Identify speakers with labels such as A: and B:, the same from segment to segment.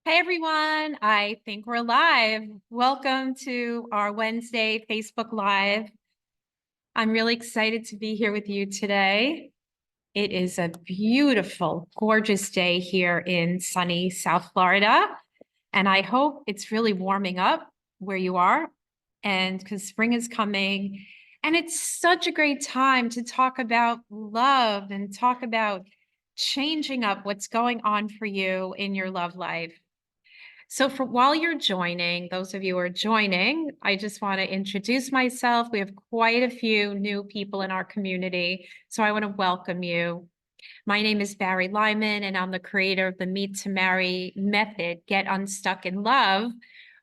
A: Hey everyone, I think we're live. Welcome to our Wednesday Facebook Live. I'm really excited to be here with you today. It is a beautiful, gorgeous day here in sunny South Florida, and I hope it's really warming up where you are, and because spring is coming, and it's such a great time to talk about love and talk about changing up what's going on for you in your love life. So for while you're joining, those of you who are joining, I just want to introduce myself. We have quite a few new people in our community, so I want to welcome you. My name is Bari Lyman, and I'm the creator of the Meet to Marry method, Get Unstuck in Love,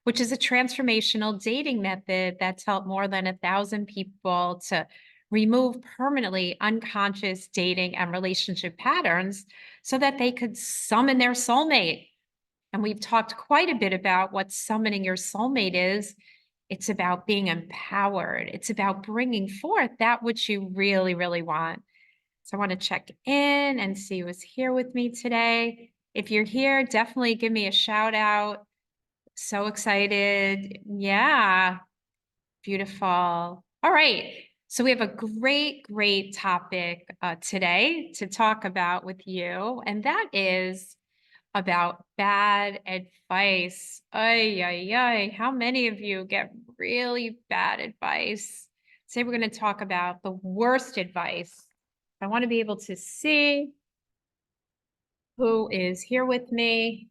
A: which is a transformational dating method that's helped more than 1,000 people to remove permanently unconscious dating and relationship patterns so that they could summon their soulmate. And we've talked quite a bit about what summoning your soulmate is. It's about being empowered. It's about bringing forth that which you really, really want. So I want to check in and see who's here with me today. If you're here, definitely give me a shout out. So excited. Yeah, beautiful. All right. So we have a great topic today to talk about with you, and that is about bad advice. Ay, ay, ay. How many of you get really bad advice? Today we're going to talk about the worst advice. I want to be able to see who is here with me.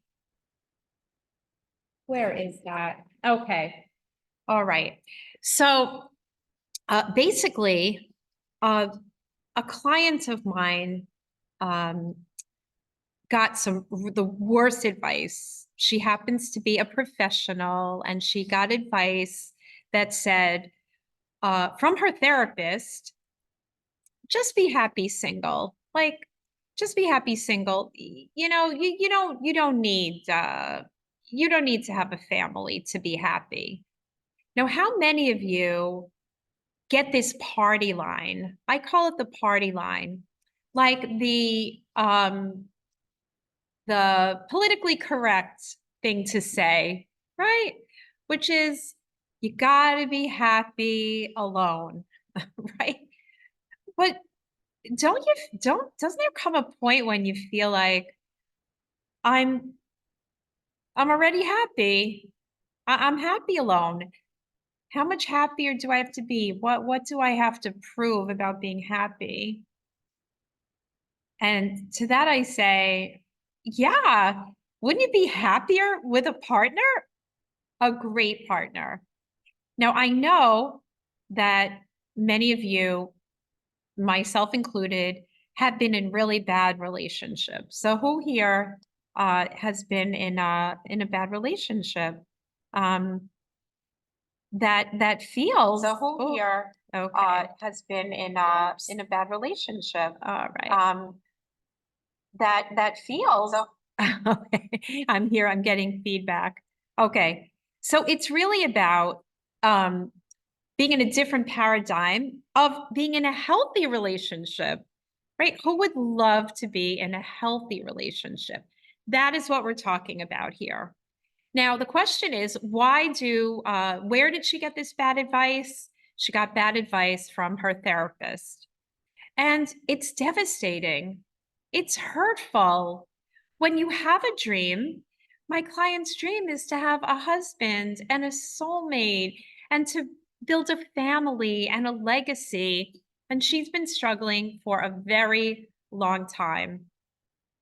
A: Where is that? Okay. All right. So basically, uh, a client of mine um, got the worst advice. She happens to be a professional, and she got advice that said from her therapist, just be happy single. Like, just be happy single. You don't need to have a family to be happy. Now, how many of you get this party line? I call it the party line, like the politically correct thing to say, right? Which is, you got to be happy alone, right? But doesn't there come a point when you feel like I'm I'm already happy. I'm happy alone. How much happier do I have to be? What do I have to prove about being happy? And to that I say, yeah, wouldn't you be happier with a partner? A great partner. Now, I know that many of you, myself included, have been in really bad relationships. So who here has been in a bad relationship? Um, that feels.
B: So who here
A: has been in a bad relationship? All right. That feels. Okay. I'm here. I'm getting feedback. Okay. So it's really about um, being in a different paradigm of being in a healthy relationship, right? Who would love to be in a healthy relationship? That is what we're talking about here. Now, the question is, where did she get this bad advice? She got bad advice from her therapist. And it's devastating. It's hurtful. When you have a dream, my client's dream is to have a husband and a soulmate and to build a family and a legacy. And she's been struggling for a very long time.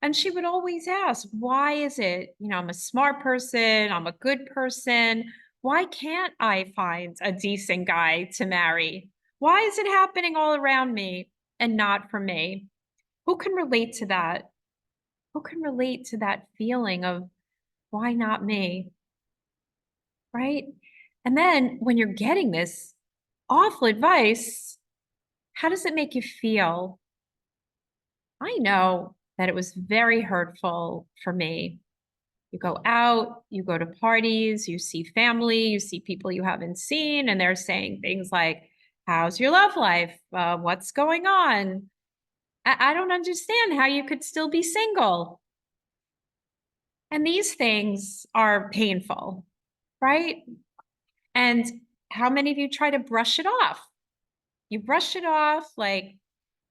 A: And she would always ask, why is it, I'm a smart person, I'm a good person. Why can't I find a decent guy to marry? Why is it happening all around me and not for me? Who can relate to that? Who can relate to that feeling of why not me? Right? And then when you're getting this awful advice, how does it make you feel? I know that it was very hurtful for me. You go out, you go to parties, you see family, you see people you haven't seen, and they're saying things like, how's your love life? What's going on? I don't understand how you could still be single. And these things are painful, right? And how many of you try to brush it off? You brush it off like,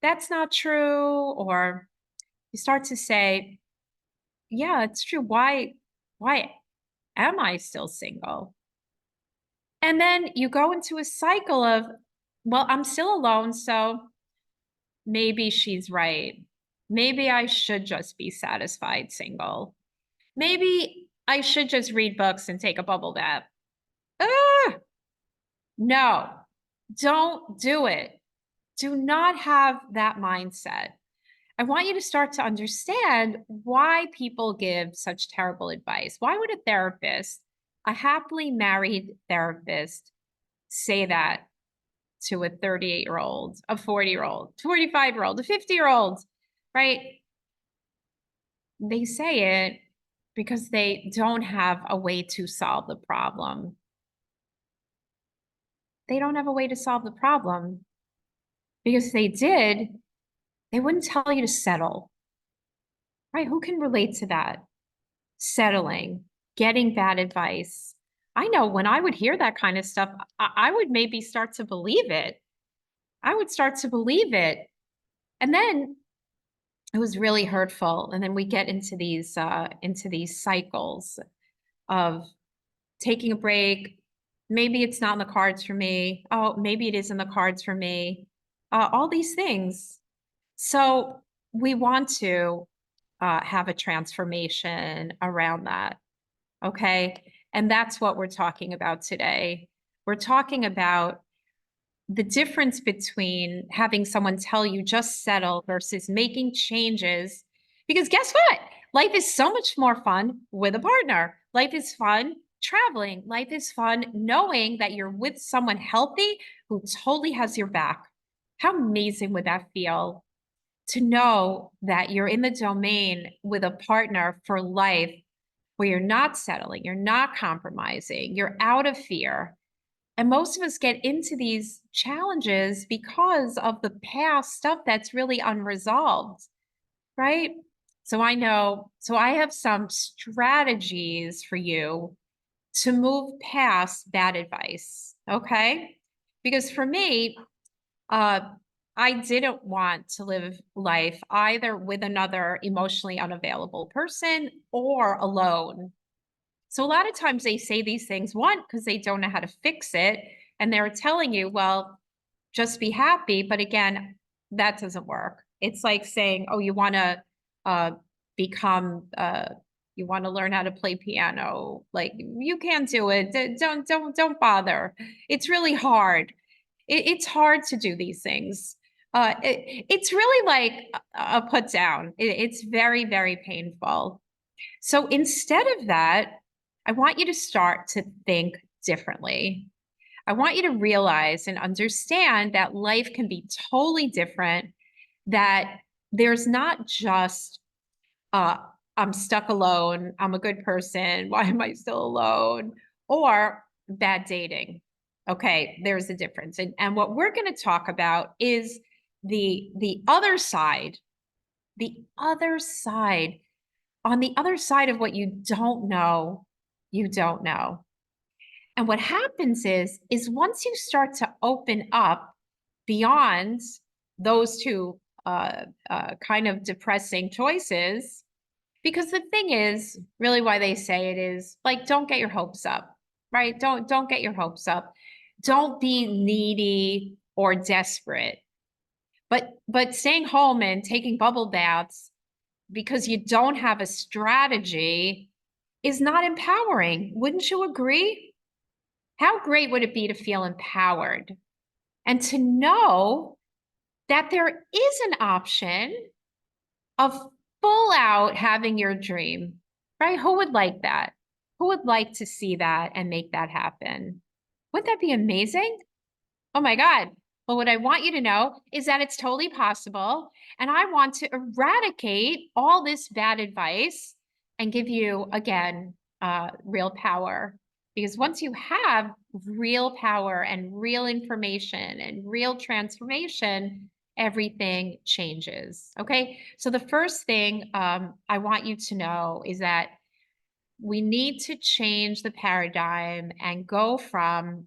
A: that's not true. Or you start to say, yeah, it's true. Why am I still single? And then you go into a cycle of, well, I'm still alone, so maybe she's right. Maybe I should just be satisfied single. Maybe I should just read books and take a bubble bath. Ah, no, don't do it. Do not have that mindset. I want you to start to understand why people give such terrible advice. Why would a therapist, a happily married therapist, say that to a 38-year-old, a 40-year-old, 45-year-old, a 50-year-old, right? They say it because they don't have a way to solve the problem. They don't have a way to solve the problem because if they did, they wouldn't tell you to settle, right? Who can relate to that? Settling, getting bad advice. I know when I would hear that kind of stuff, I would maybe start to believe it. I would start to believe it. And then it was really hurtful. And then we get into these cycles of taking a break. Maybe it's not in the cards for me. Oh, maybe it is in the cards for me. All these things. So we want to have a transformation around that. Okay. And that's what we're talking about today. We're talking about the difference between having someone tell you just settle versus making changes. Because guess what? Life is so much more fun with a partner. Life is fun traveling. Life is fun knowing that you're with someone healthy who totally has your back. How amazing would that feel to know that you're in the domain with a partner for life where you're not settling, you're not compromising, you're out of fear. And most of us get into these challenges because of the past stuff that's really unresolved, right? So I have some strategies for you to move past bad advice, okay? Because for me, uh, I didn't want to live life either with another emotionally unavailable person or alone. So a lot of times they say these things, one, because they don't know how to fix it. And they're telling you, well, just be happy. But again, that doesn't work. It's like saying, oh, you want to uh, become, you want to learn how to play piano. Like you can't do it. Don't bother. It's really hard. It's hard to do these things. It's really like a put down. It's very, very painful. So instead of that, I want you to start to think differently. I want you to realize and understand that life can be totally different, that there's not just, uh, I'm stuck alone, I'm a good person, why am I still alone? Or bad dating. Okay, there's a difference. And what we're going to talk about is the other side, the other side on the other side of what you don't know, you don't know. And what happens is once you start to open up beyond those two kind of depressing choices, because the thing is, really why they say it is like, don't get your hopes up, right? Don't get your hopes up. Don't be needy or desperate. But staying home and taking bubble baths because you don't have a strategy is not empowering. Wouldn't you agree? How great would it be to feel empowered and to know that there is an option of full out having your dream, right? Who would like that? Who would like to see that and make that happen? Wouldn't that be amazing? Oh my God. Well, what I want you to know is that it's totally possible. And I want to eradicate all this bad advice and give you, again, real power. Because once you have real power and real information and real transformation, everything changes. Okay. So the first thing I want you to know is that we need to change the paradigm and go from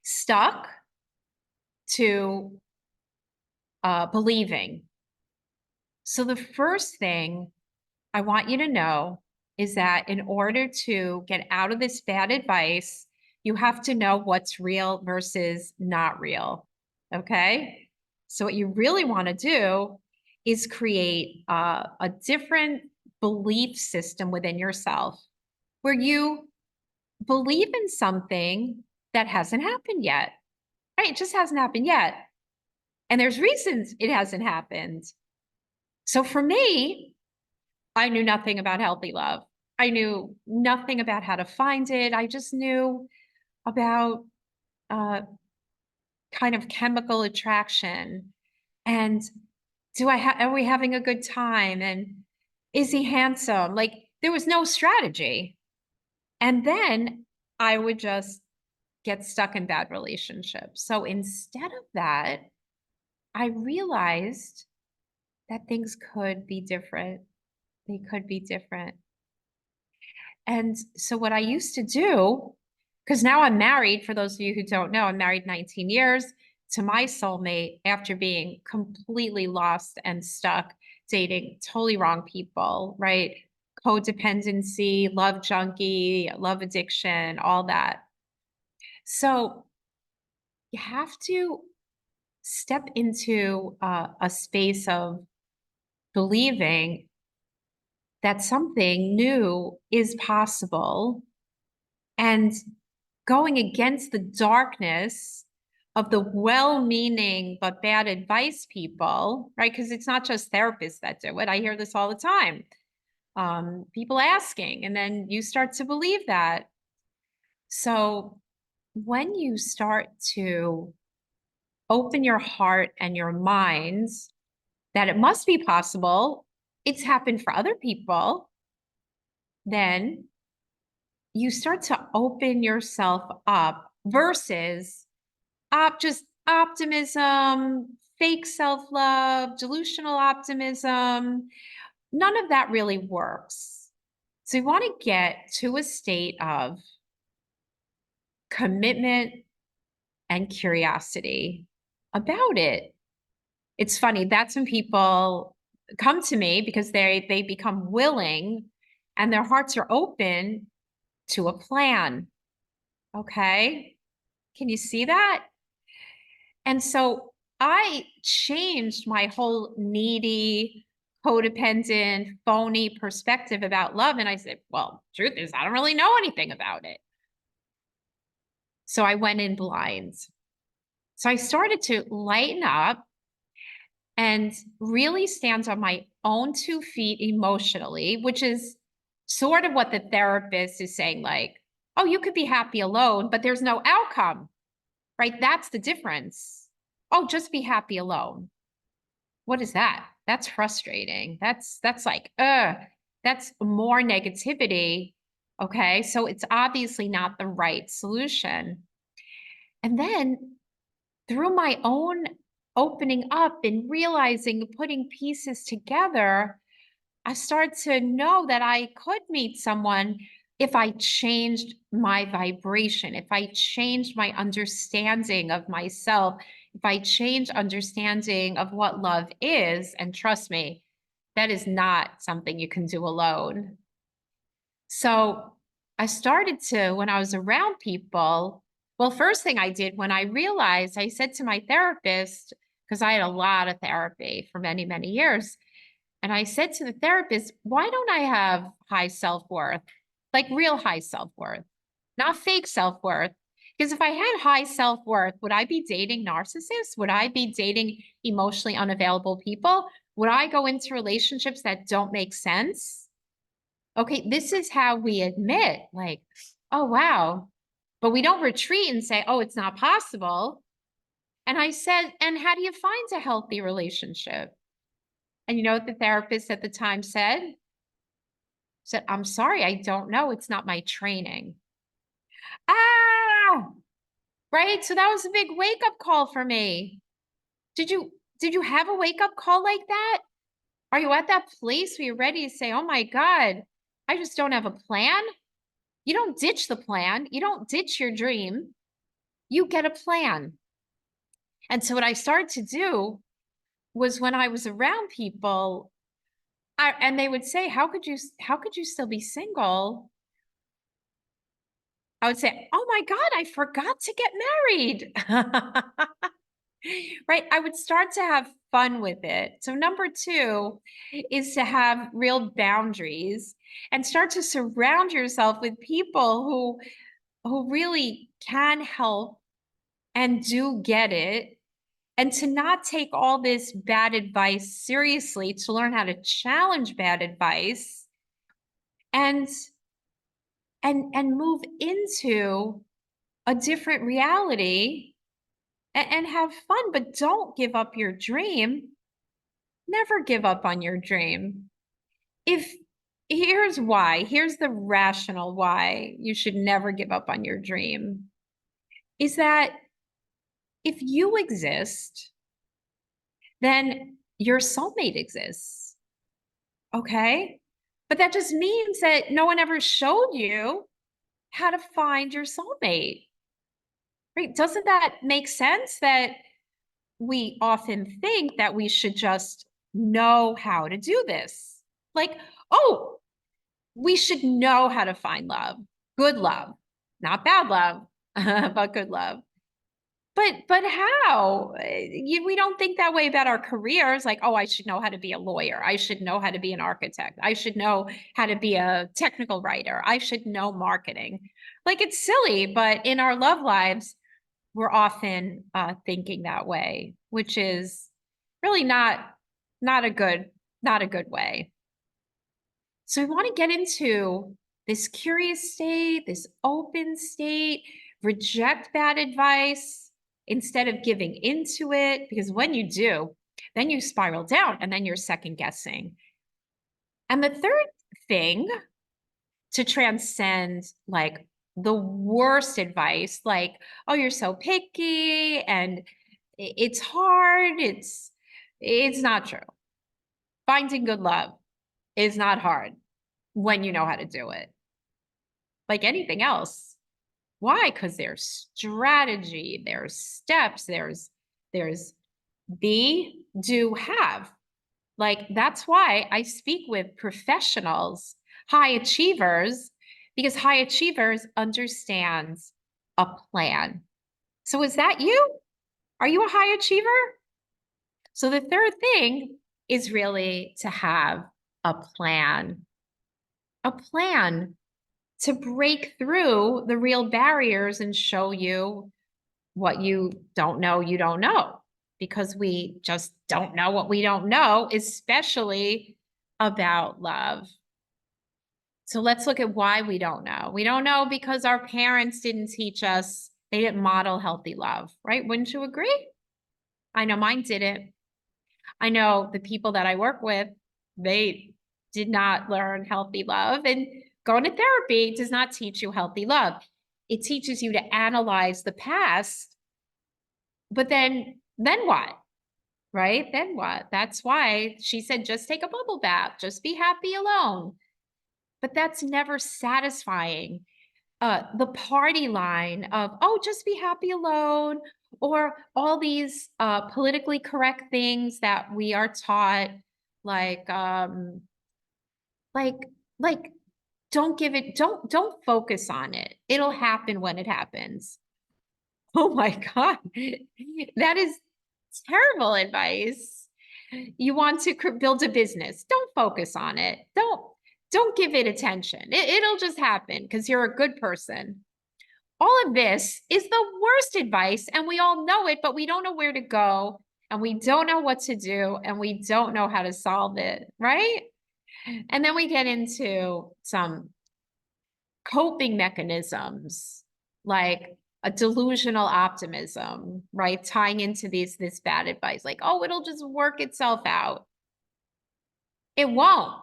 A: stuck to believing. So the first thing I want you to know is that in order to get out of this bad advice, you have to know what's real versus not real. Okay? So what you really want to do is create a different belief system within yourself where you believe in something that hasn't happened yet. Right? It just hasn't happened yet. And there's reasons it hasn't happened. So for me, I knew nothing about healthy love. I knew nothing about how to find it. I just knew about uh, kind of chemical attraction and are we having a good time? And is he handsome? Like there was no strategy. And then I would just get stuck in bad relationships. So instead of that, I realized that things could be different. They could be different. And so what I used to do, because now I'm married, for those of you who don't know, I'm married 19 years to my soulmate after being completely lost and stuck, dating totally wrong people, right? Codependency, love junkie, love addiction, all that. So you have to step into a space of believing that something new is possible and going against the darkness of the well-meaning but bad advice people, right? Because it's not just therapists that do it. I hear this all the time. People asking, and then you start to believe that. So when you start to open your heart and your minds that it must be possible, it's happened for other people, then you start to open yourself up versus just optimism, fake self-love, delusional optimism. None of that really works. So you want to get to a state of commitment and curiosity about it. It's funny, that's when people come to me because they become willing and their hearts are open to a plan. Okay? Can you see that? And so I changed my whole needy, codependent, phony perspective about love. And I said, well, truth is, I don't really know anything about it. So I went in blind. So I started to lighten up and really stand on my own 2 feet emotionally, which is sort of what the therapist is saying, like, oh, you could be happy alone, but there's no outcome, right? That's the difference. Oh, just be happy alone. What is that? That's frustrating. That's like, that's more negativity. Okay. So it's obviously not the right solution. And then through my own opening up and realizing, putting pieces together, I started to know that I could meet someone if I changed my vibration, if I changed my understanding of myself, if I changed understanding of what love is. And trust me, that is not something you can do alone. So I started to, when I was around people, well, first thing I did when I realized, I said to my therapist, because I had a lot of therapy for many, many years. And I said to the therapist, why don't I have high self-worth? Like real high self-worth, not fake self-worth. Because if I had high self-worth, would I be dating narcissists? Would I be dating emotionally unavailable people? Would I go into relationships that don't make sense? Okay, this is how we admit, like, oh, wow. But we don't retreat and say, oh, it's not possible. And I said, and how do you find a healthy relationship? And you know what the therapist at the time said? Said, I'm sorry, I don't know. It's not my training. Ah, right. So that was a big wake-up call for me. Did you have a wake-up call like that? Are you at that place where you're ready to say, oh my God, I just don't have a plan. You don't ditch the plan. You don't ditch your dream. You get a plan. And so what I started to do was when I was around people, and they would say, how could you still be single? I would say, oh my God, I forgot to get married. Right? I would start to have fun with it. So number two is to have real boundaries and start to surround yourself with people who really can help and do get it, and to not take all this bad advice seriously, to learn how to challenge bad advice and move into a different reality and have fun, but don't give up your dream. Never give up on your dream. If Here's why, here's the rational why you should never give up on your dream, is that if you exist, then your soulmate exists. Okay? But that just means that no one ever showed you how to find your soulmate. Right? Doesn't that make sense that we often think that we should just know how to do this? Like, oh, we should know how to find love, good love, not bad love, but good love. But how? We don't think that way about our careers. Like, oh, I should know how to be a lawyer. I should know how to be an architect. I should know how to be a technical writer. I should know marketing. Like, it's silly, but in our love lives, we're often thinking that way, which is really not a good way. So we want to get into this curious state, this open state, reject bad advice instead of giving into it, because when you do, then you spiral down and then you're second guessing. And the third thing to transcend like the worst advice, like, oh, you're so picky and it's hard, it's not true. Finding good love is not hard when you know how to do it. Like anything else. Why? Because there's strategy, there's steps, there's be, do, have. Like, that's why I speak with professionals, high achievers, because high achievers understand a plan. So is that you? Are you a high achiever? So the third thing is really to have a plan to break through the real barriers and show you what you don't know, because we just don't know what we don't know, especially about love. So let's look at why we don't know. We don't know because our parents didn't teach us, they didn't model healthy love, right? Wouldn't you agree? I know mine didn't. I know the people that I work with, they did not learn healthy love, and going to therapy does not teach you healthy love. It teaches you to analyze the past, but then what? Right? Then what? That's why she said, just take a bubble bath, just be happy alone. But that's never satisfying. The party line of, oh, just be happy alone, or all these politically correct things that we are taught, like like like don't focus on it. It'll happen when it happens. Oh my God, that is terrible advice. You want to build a business, don't focus on it. Don't give it attention. It'll just happen because you're a good person. All of this is the worst advice, and we all know it, but we don't know where to go, and we don't know what to do, and we don't know how to solve it, right? And then we get into some coping mechanisms, like a delusional optimism, right? Tying into this bad advice, like, oh, it'll just work itself out. It won't.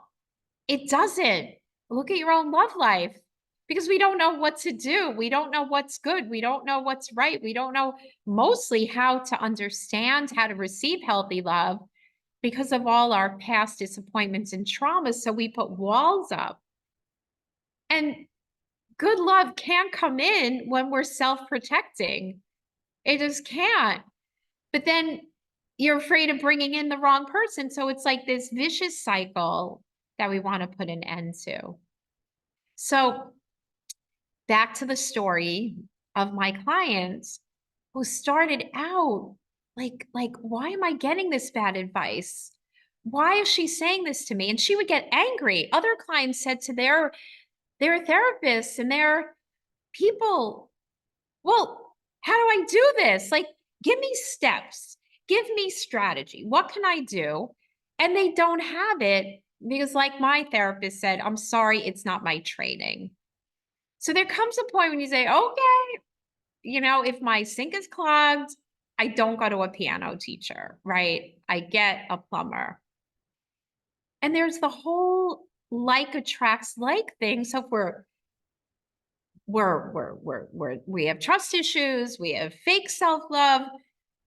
A: It doesn't. Look at your own love life, because we don't know what to do. We don't know what's good. We don't know what's right. We don't know mostly how to understand, how to receive healthy love because of all our past disappointments and traumas. So we put walls up. And good love can't come in when we're self-protecting. It just can't. But then you're afraid of bringing in the wrong person. So it's like this vicious cycle that we want to put an end to. So back to the story of my clients who started out like, why am I getting this bad advice? Why is she saying this to me? And she would get angry. Other clients said to their therapists and their people, well, how do I do this? Like, give me steps, give me strategy. What can I do? And they don't have it because, like my therapist said, I'm sorry, it's not my training. So there comes a point when you say, okay, if my sink is clogged, I don't go to a piano teacher, right? I get a plumber. And there's the whole like attracts like thing. So if we have trust issues, we have fake self-love.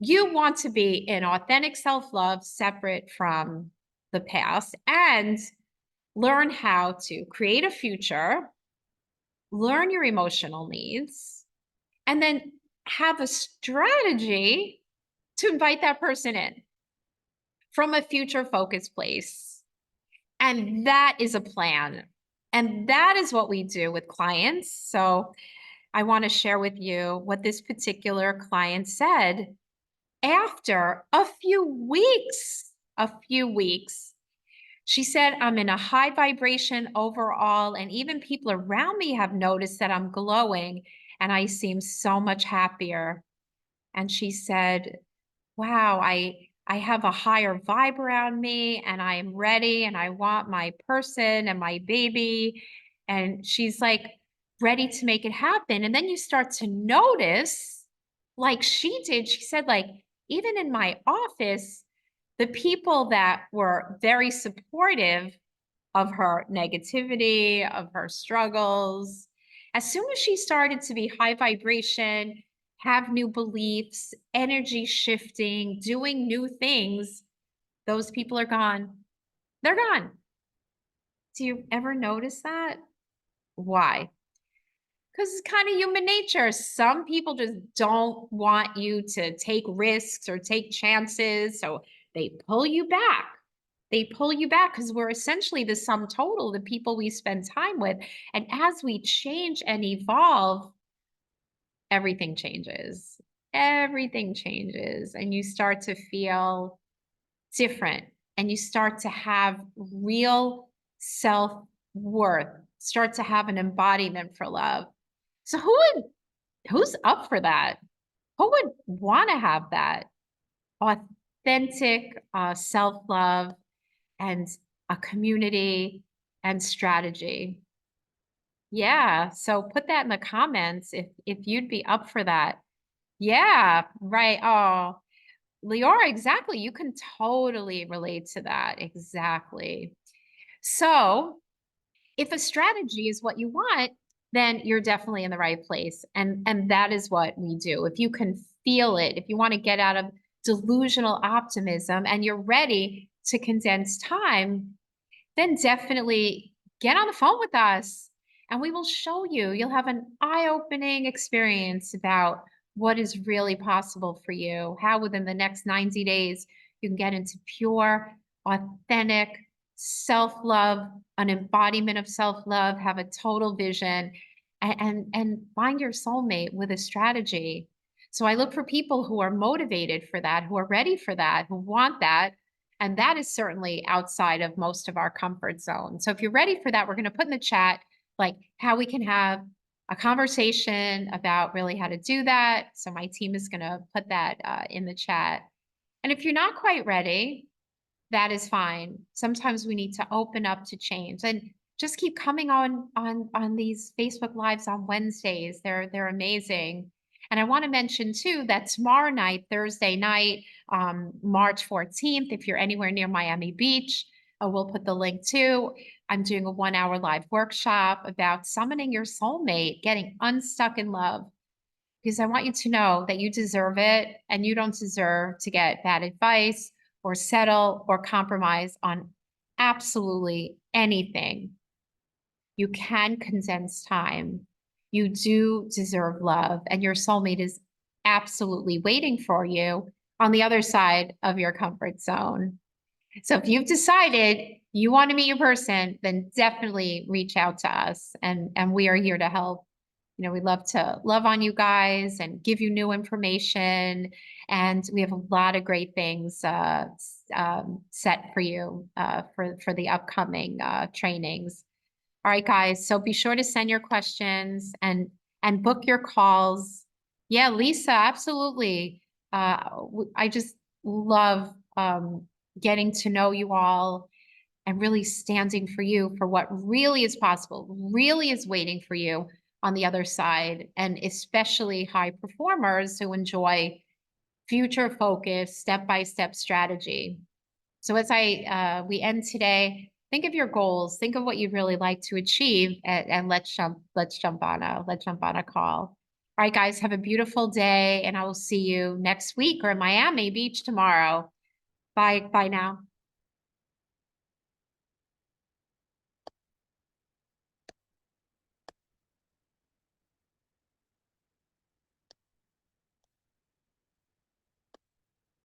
A: You want to be in authentic self-love, separate from the past, and learn how to create a future, learn your emotional needs, and then have a strategy to invite that person in from a future focused place. And that is a plan. And that is what we do with clients. So I want to share with you what this particular client said after a few weeks. A few weeks. She said, I'm in a high vibration overall, and even people around me have noticed that I'm glowing and I seem so much happier. And she said, wow, I have a higher vibe around me and I am ready and I want my person and my baby. And she's like ready to make it happen. And then you start to notice, like she did, she said, like, even in my office, the people that were very supportive of her negativity, of her struggles, as soon as she started to be high vibration, have new beliefs, energy shifting, doing new things, those people are gone. They're gone. Do you ever notice that? Why? Because it's kind of human nature. Some people just don't want you to take risks or take chances. So they pull you back. They pull you back because we're essentially the sum total, the people we spend time with. And as we change and evolve, everything changes. Everything changes. And you start to feel different and you start to have real self-worth, start to have an embodiment for love. So who's up for that? Who would want to have that authentic self-love and a community and strategy? Yeah, so put that in the comments if you'd be up for that. Yeah, right. Oh, Leora, exactly. You can totally relate to that. Exactly. So if a strategy is what you want, then you're definitely in the right place. And that is what we do. If you can feel it, if you want to get out of delusional optimism and you're ready to condense time, then definitely get on the phone with us and we will show you. You'll have an eye-opening experience about what is really possible for you, how within the next 90 days you can get into pure, authentic self-love, an embodiment of self-love, have a total vision, and find your soulmate with a strategy. So I look for people who are motivated for that, who are ready for that, who want that. And that is certainly outside of most of our comfort zone. So if you're ready for that, we're going to put in the chat like how we can have a conversation about really how to do that. So my team is going to put that in the chat. And if you're not quite ready, that is fine. Sometimes we need to open up to change and just keep coming on these Facebook Lives on Wednesdays. They're amazing. And I want to mention too that tomorrow night, Thursday night, March 14th, if you're anywhere near Miami Beach, we'll put the link too. I'm doing a 1-hour live workshop about summoning your soulmate, getting unstuck in love. Because I want you to know that you deserve it and you don't deserve to get bad advice or settle or compromise on absolutely anything. You can condense time. You do deserve love, and your soulmate is absolutely waiting for you on the other side of your comfort zone. So if you've decided you want to meet your person, then definitely reach out to us, and we are here to help. We love to love on you guys and give you new information, and we have a lot of great things set for you for the upcoming trainings. All right, guys. So be sure to send your questions and book your calls. Yeah, Lisa, absolutely. I just love getting to know you all and really standing for you for what really is possible, really is waiting for you on the other side, and especially high performers who enjoy future focus, step-by-step strategy. So as we end today, think of your goals, think of what you'd really like to achieve, and let's jump on a call. All right, guys, have a beautiful day, and I will see you next week or in Miami Beach tomorrow. Bye now.